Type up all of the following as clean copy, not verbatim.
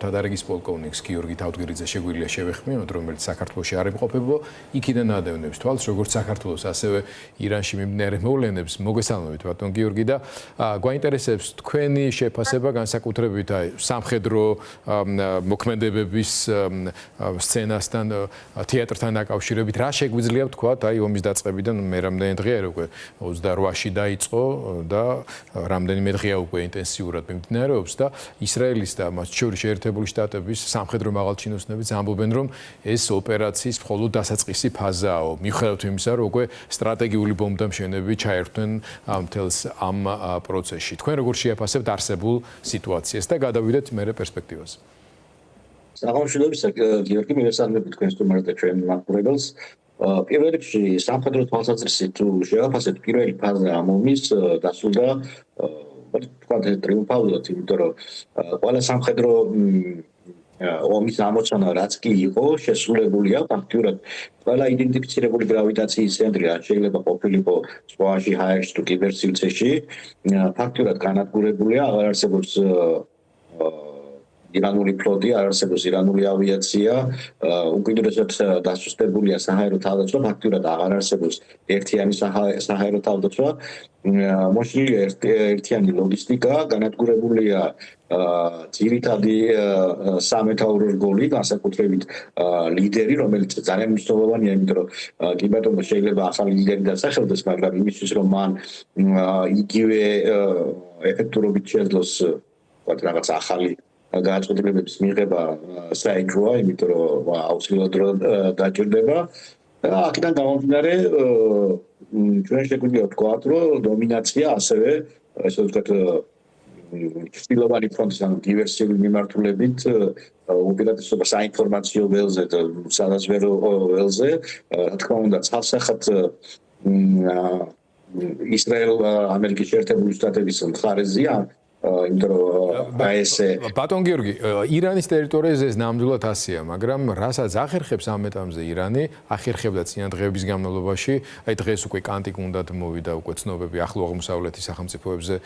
დადარიგის პოლკოვნიკს გიორგი თავდგირიძე შეგვიძლია შევეხმიოთ, რომელიც საქართველოში არ იმყოფებოდა, იქიდან ადევნებს თვალს, როგორც საქართველოს, ასევე ირანში მიმდინარე მოვლენებს. მოგესალმებით, ბატონ გიორგი და გვაინტერესებს თქვენი შეფასება განსაკუთრებით სამხედრო მოქმედებების სცენასთან, თეატრთან დაკავშირებით, რა შეგვიძლია ვთქვათ, ომის დაწყებიდან მე რამდენი დღეა უკვე 28-ში დაიწყო და რამდენიმე დღეა უკვე ინტენსიურად მიმდინარეობს და ისრაელის და მათ შორის შეერთებული შტატების სამხედრო მაღალჩინოსნებიც ამბობენ, რომ ეს ოპერაციის მხოლოდ დასაწყისი ფაზაა, მიუხედავად იმისა, რომ უკვე სტრატეგიული ბომბდამშენები ჩაერთვნენ მთელს ამ პროცესში. თქვენ როგორ შეაფასებთ არსებულ სიტუაციას და გადავიდეთ მერე პერსპექტივაზე? საღამოშილობისა გიორგი მივესალმებით თქვენს სტუმარს და ჩვენ მაყურებელს. პირველ რიგში სამხედრო თვალსაზრისით თუ შევაფასებთ, პირველი ფაზა ამ ომის დასრულდა თქვა ტრიუმფალურად, იმიტომ რომ ყველა სამხედრო ომის ამოცანა რაც კი იყო შესრულებულია, ფაქტურად ყველა იდენტიფიცირებული გრავიტაციის ცენტრი რაც შეიძლება ყოფილიყო ზღვაში, ჰაერში თუ კიბერსილცეში, ფაქტურად განადგურებულია, აღარ არსებობს ირანული ფლოტი, არ არსებობს ირანული ავიაცია, უკიდურესად დასუსტებულია საჰაერო თავდაცვა, ფაქტურად აღარ არსებობს ერთიანი საჰაერო თავდაცვა, მოშლილია ერთიანი ლოგისტიკა, განადგურებულია ძირითადი სამეთაურო რგოლი, განსაკუთრებით ლიდერი, რომელიც ძალიან მნიშვნელოვანია, იმიტომ რომ კი ბატონო შეიძლება ახალი ლიდერი დასახელდეს, მაგრამ იმისთვის რომ მან იგივე ეფექტურობით შეძლოს რაღაც ახალი გააჩნდებების მიღება საიქროა, იმიტომ რომ აუცილებლად დაჭირდება. აქედან გამომდინარე, ჩვენ შეგვიძლია ვთქვათ, რომ დომინაცია ასევე, ესე ვთქვათ, ჩრდილოვანი ფრონტის ან დივერსიული მიმართულებით, უპირატესობა საინფორმაციო ველზე და სადაზვერო ველზე, რა თქმა უნდა, ცალსახად ისრაელ-ამერიკის შეერთებული შტატების მხარეზეა. ბატონ გიორგი, ირანის ტერიტორიაზე ეს ნამდვილად ასეა, მაგრამ რასაც ახერხებს ამ ეტაპზე ირანი, ახერხებდა წინა დღეების განმავლობაში, დღეს უკვე კანტიკ უნდათ მოვიდა უკვე ცნობები ახლო აღმოსავლეთის სახელმწიფოებზე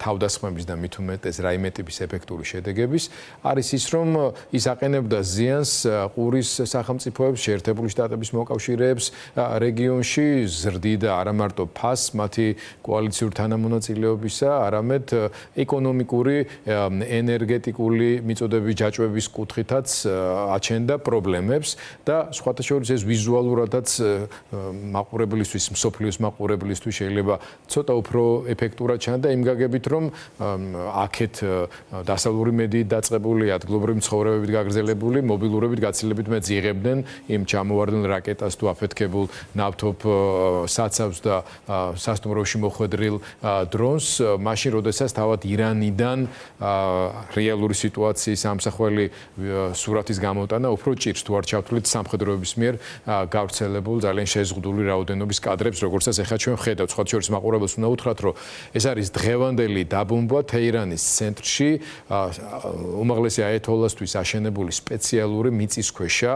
თავდასხმების და მით უმეტეს რაიმე ტიპის ეფექტური შედეგების, არის ის, რომ ის აყენებდა ზიანს ყურის სახელმწიფოებს, შეერთებული შტატების მოკავშირეებს რეგიონში, ზრდიდა არა მარტო ფასს მათი კოალიციური თანამონაწილეობისა, არამედ ეკონომიკური, ენერგეტიკული მიწოდების ჯაჭვების კუთხითაც აჩენდა პრობლემებს და სხვათა შორის ეს ვიზუალურადაც მაყურებლისთვის, მსოფლიოს მაყურებლისთვის შეიძლება ცოტა უფრო ეფექტურად ჩანდა იმ გაგებით, რომ აქეთ დასავლური მედიით დაწყებული, ადგილობრივი მცხოვრებებით გაგრძელებული, მობილურობით გაცილებით მეტ იღებდნენ იმ ჩამოვარდნილ რაკეტას თუ აფეთქებულ ნავთობ საცავს და სასტუმროში მოხვედრილ დრონს, მაშინ როდესაც თავად ირანიდან რეალური სიტუაციის ამსახველი სურათის გამოტანა უფრო ჭირს თუ არ ჩავთვლით სამხედროების მიერ გავრცელებულ ძალიან შეზღუდული რაოდენობის კადრებს, როგორცაც ახლა ჩვენ ვხედავთ. სხვა შორის მაყურებელს უნდა უთხრათ, რომ ეს არის დღევანდელი დაბომბვა თეირანის ცენტრში, უმაღლესი აიათოლასთვის აშენებული სპეციალური მიწისქვეშა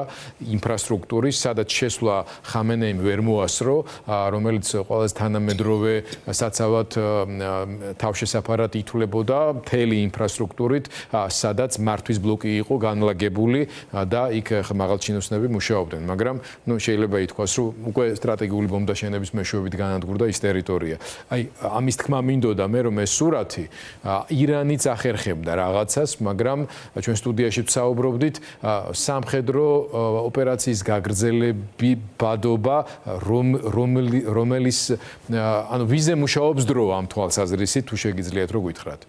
ინფრასტრუქტურის, სადაც შესვლა ხამენეიმ ვერ მოასრო, რომელიც ყველაზე თანამედროვე საცავად თავშესაფარად ითვლებოდა მთელი ინფრასტრუქტურით, სადაც მართვის ბლოკი იყო განლაგებული და იქ მაღალჩინოსნები მუშაობდნენ. მაგრამ შეიძლება ითქვას, რომ უკვე სტრატეგიული ბომბდაშენების მეშვეობით განადგურდა ის ტერიტორია. ამის თქმა მინდოდა მე, რომ ეს სურათი ირანიც ახერხებდა რაღაცას, მაგრამ ჩვენ სტუდიაში ვსაუბრობდით, სამხედრო ოპერაციის გაგრძელებადობა, რომელიც ვიზე მუშაობს დრო ამ თვალსაზრისით, თუ შეგიძლიათ რო გითხრათ.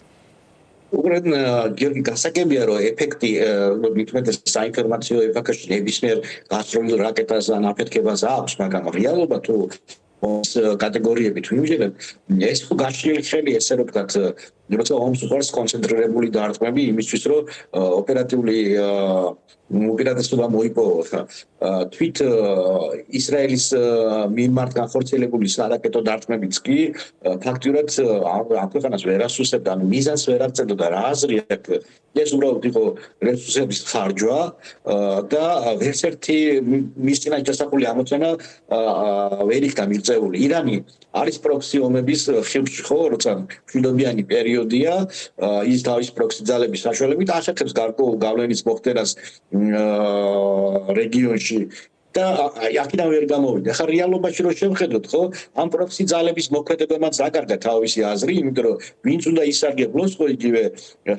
უბრალოდ გიორგი გასაგებია, რომ ეფექტი მithumetes საინფორმაციო ეპოქაში ნებისმიერ გასროლილ რაკეტას ან აფეთქებას აქვს, მაგრამ რეალობა თუ კატეგორიებით ვიმჯერებ, ეს თუ გაშლილი ხელი, ესე რომ ვთქვათ, როცა ომს უყარს კონცენტრირებული დარტყმები იმისთვის, რომ ოპერატიული უპირატესობა მოიპოვა თვით ისრაელის მიმართ განხორციელებული სარაკეტო დარტყმებიც კი ფაქტიურად ამ ქვეყანას ვერ ასუსებდა, ანუ მიზანს ვერ აღწევდა რა აზრი აქვს. ეს უბრალოდ იყო რესურსების ხარჯვა და ვერც ერთი მის წინაშე დასახული ამოცანა ვერ იქნა მიღწეული. ირანი არის პროქსი ომების ხილში, ხო, როცა მშვიდობიანი პერიოდია, ის თავის პროქსი ძალების საშუალებით აშუქებს გარკვეულ გავლენის მოხდენას რეგიონში და აქედან ვერ გამოვიდა. ხა რეალობაში რო შევხედოთ, ხო, ამ პროქსი ძალების მოქმედებამაც დაკარგა თავისი აზრი, იმიტომ რომ ვინც უნდა ისარგებლოს, ხო, იგივე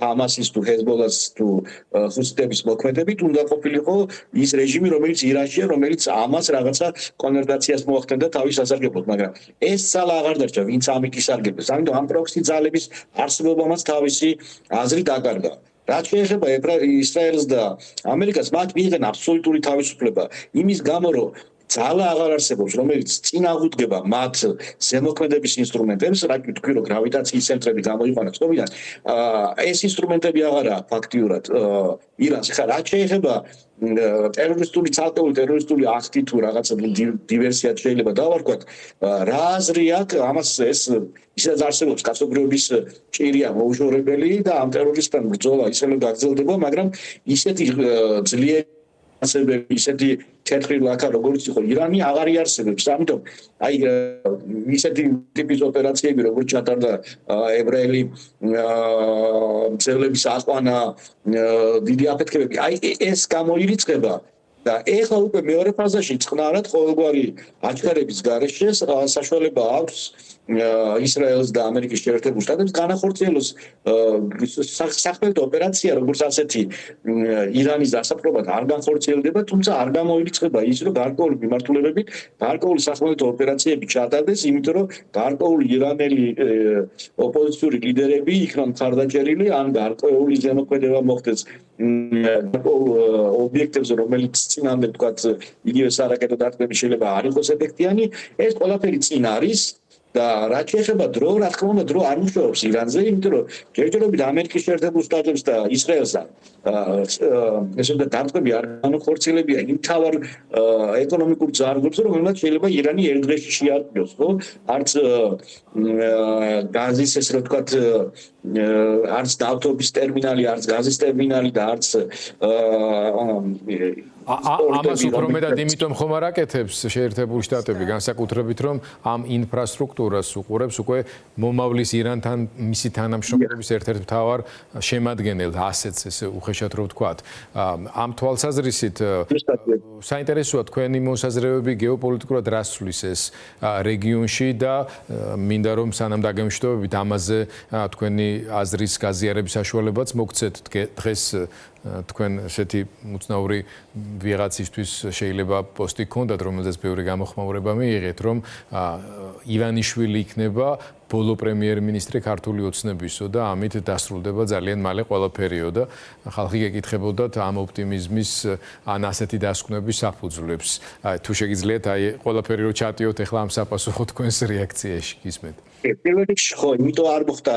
ჰამასის თუ ჰეზბოლას თუ ხუსიტების მოქმედებით უნდა ყოფილიყო ის რეჟიმი, რომელიც ირანშია, რომელიც ამას რაღაცა კონვერტაციას მოახდენდა თავის სასარგებლოდ, მაგრამ ეს ძალა აღარ დარჩა, ვინც ამით ისარგებლოს. ამიტომ ამ პროქსი ძალების არსებობამაც თავისი აზრი დაკარგა. რაც შეეხება ისრაელს და ამერიკას, მათ მიიღენ აბსოლუტური თავისუფლება იმის გამო, რომ ძალა აღარ არსებობს, რომელიც წინ აღუდგება მათ ზემოქმედების ინსტრუმენტებს, რა თქვი, რომ გრავიტაციის ცენტრები გამოიყვანოს თობიდან, ეს ინსტრუმენტები აღარა ფაქტიურად ირანს. ხა რაც შეეხება ტერორისტული ცალკეული ტერორისტული აქტი თუ რაღაცა დივერსიად შეიძლება დავარქვათ, რა აზრი აქვს ამას ეს ისაც არსებობს კაცობრიობის ჭირია მოუჟღორებელი და ამ ტერორისტთან ბრძოლა ისევე გაგრძელდება, მაგრამ ისეთი ძლიერი ასებები, ისეთი თეთრი ლაქა როგორც იყო ირანი აღარ იარსებებს. ამიტომ აი ისეთი ტიპის ოპერაციები როგორც ჩატარდა ებრაელი მცველების აყვანა, დიდი აფეთქებები, აი ეს გამოირიცხება და ეხლა უკვე მეორე ფაზაში წყნარად ყოველგვარი აჩქარების გარეშე საშუალება აქვს ისრაელს და ამერიკის შეერთებულ შტატებს განახორციელოს სახმელეთო ოპერაცია, როგორც ასეთი ირანის დასაპყრობად არ განხორციელდება, თუმცა არ გამოირიცხება ის, რომ გარკვეული მიმართულებებით გარკვეული სახმელეთო ოპერაციები ჩატარდეს, იმიტომ რომ გარკვეული ირანელი ოპოზიციური ლიდერები იქნა მხარდაჭერილი, ან გარკვეული ზემოქმედება მოხდეს ობიექტებზე, რომელიც წინამდე თქვათ იგივე სარაკეტო დარტყმები შეიძლება არ იყოს ეფექტიანი, ეს ყველაფერი წინ არის. და რაც შეეხება დრო, რა თქმა უნდა, დრო არ მუშაობს ირანზე, იმიტომ რომ ჯერჯერობით ამერიკის შეერთებულ შტატებს და ისრაელსთან ესე და დარტყმები არ განხორციელებია იმ თავარ ეკონომიკურ ძარღვებზე, რომელმაც შეიძლება ირანი ერთ დღეში შეარყიოს, ხო? არც გაზის ესე რომ ვთქვათ არც ნავთობის ტერმინალი, არც გაზის ტერმინალი და არც ამას უფრო მეტად იმიტომ ხომ არ აკეთებს შეერთებული შტატები, განსაკუთრებით რომ ამ ინფრასტრუქტურას უყურებს უკვე მომავლის ირანთან მისი თანამშრომლობის ერთ-ერთ მთავარ შემადგენელს, ასეთს ესე უხეშად რო ვთქვათ. ამ თვალსაზრისით საინტერესოა თქვენი მოსაზრებები გეოპოლიტიკურად რას ცვლის ეს რეგიონში და მინდა რომ სანამ დაგემშვიდობებით ამაზე თქვენი აზრის გაზიარების საშუალებაც მოგცეთ დღეს თქვენ ესეთი მუცნაური ვიღაცისთვის შეიძლება პოსტი გქონდათ, რომელზეც ბევრი გამოხმაურება მიიღეთ, რომ ივანიშვილი იქნება ბოლო პრემიერ-მინისტრი ქართული ოცნებისო და ამით დასრულდება ძალიან მალე ყველაფერიო და ხალხი გეკითხებოდათ ამ ოპტიმიზმის ან ასეთი დასკვნების საფუძვლებს. თუ შეგიძლიათ აი ყველაფერი რო ჩატიოთ ახლა ამ საპასუხო თქვენს რეაქციაში გისმენთ. პირველ რიგში ხო, იმიტომ არ მოხდა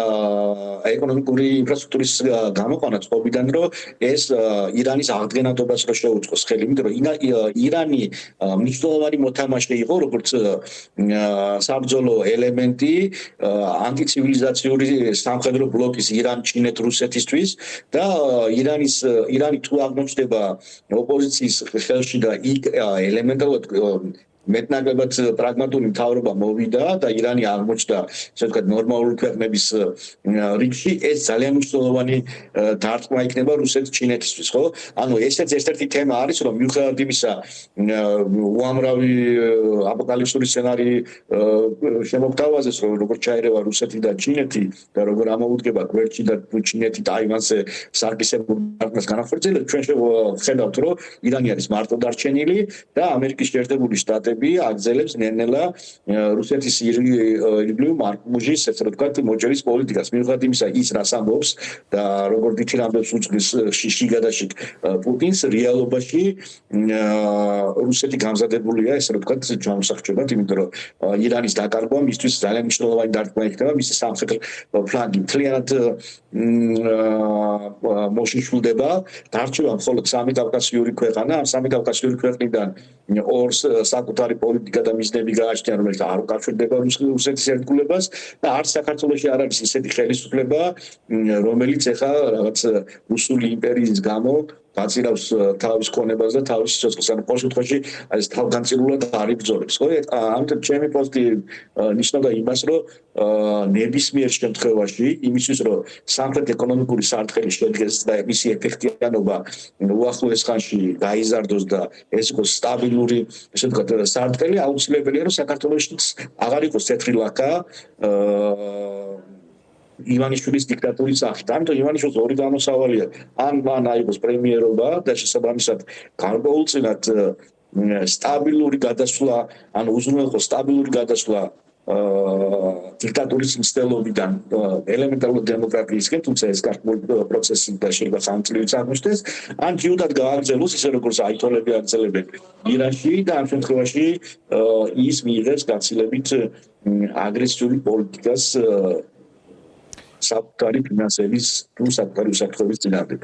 ეკონომიკური ინფრასტრუქტურის გამოყვანა წყობიდან, რომ ეს ირანის აღდგენადობას რო შეუწყოს ხელი, იმიტომ რომ ირანი მნიშვნელოვანი მოთამაშე იყო, როგორც საბრძოლო ელემენტი ანტიცივილიზაციური სამხედრო ბლოკის ირან, ჩინეთ, რუსეთისთვის და ირანი თუ აღმოჩნდება ოპოზიციის ხელში და იქ ელემენტარულად მეტნაკლებად პრაგმატული მთავრობა მოვიდა და ირანი აღმოჩნდა, ასე ვთქვათ, ნორმალური ქვეყნების რიგში, ეს ძალიან მნიშვნელოვანი დარტყმა იქნება რუსეთის ჩინეთისთვის, ხო? ანუ ესეც ერთ-ერთი თემა არის, რომ მიუხედავად იმისა, უამრავი აპოკალიფსური სცენარი შემოგთავაზეს, რომ როგორ ჩაერევა რუსეთი და ჩინეთი და როგორ ამოუდგება გვერდში და ჩინეთი ტაივანზე სარგისებურ დარტყმას განახორციელებს, ჩვენ შევხედავთ, რომ ირანი არის მარტო დარჩენილი და ამერიკის შეერთებული შტატები ინტერესები აგზელებს ნელ-ნელა რუსეთის ირგვლივ მარკმუჟის ესე რომ ვთქვათ მოჭერის პოლიტიკას. მიუხედავად იმისა, ის რას ამბობს და როგორ დითირამბებს უძღვის შიგადაშიგ პუტინს რეალობაში რუსეთი გამზადებულია ესე რომ ვთქვათ ჯანმრთელობად, იმიტომ რომ ირანის დაკარგვა მისთვის ძალიან მნიშვნელოვანი დარტყმა იქნება მისი სამხედრო ფლანგი მთლიანად მოშიშულდება. დარჩება მხოლოდ სამი კავკასიური ქვეყანა, ამ სამი კავკასიური ქვეყნიდან ორს საკუთარი პოლიტიკა და მიზნები გააჩნია, რომელიც არ უკავშირდება რუსეთის ერთგულებას და არც საქართველოში არ არის ისეთი ხელისუფლება, რომელიც ეხა რაღაც რუსული იმპერიის გამო გაწირავს თავის ქონებას და თავის სიცოცხლეს. ანუ ყოველ შემთხვევაში ეს თავგანწირულად არ იბრძოლებს. ხო, ამიტომ ჩემი პოსტი ნიშნავდა იმას, რომ ნებისმიერ შემთხვევაში იმისთვის, რომ სამხრეთ ეკონომიკური სარტყელი შედგეს და მისი ეფექტიანობა უახლოეს ხანში გაიზარდოს და ეს იყოს სტაბილური, ესე ვთქვათ, სარტყელი, აუცილებელია, რომ საქართველოშიც აღარ იყოს თეთრი ლაქა ივანიშვილის დიქტატურის სახით. ამიტომ ივანიშვილს ორი გამოსავალია. ან მან აიღოს პრემიერობა და შესაბამისად გარკვეულწილად სტაბილური გადასვლა, ან უზრუნველყოს სტაბილური გადასვლა დიქტატურის მცდელობიდან ელემენტარული დემოკრატიისკენ, თუმცა ეს გარკვეული პროცესი და შეიძლება სამწლიერიც აღმოჩნდეს, ან ჯიუდად გააგრძელოს ისე როგორც აიტოლები აგრძელებენ ირანში და ამ შემთხვევაში ის მიიღებს გაცილებით აგრესიული პოლიტიკას საკუთარი ფინანსების თუ საკუთარი უსაფრთხოების წინააღმდეგ.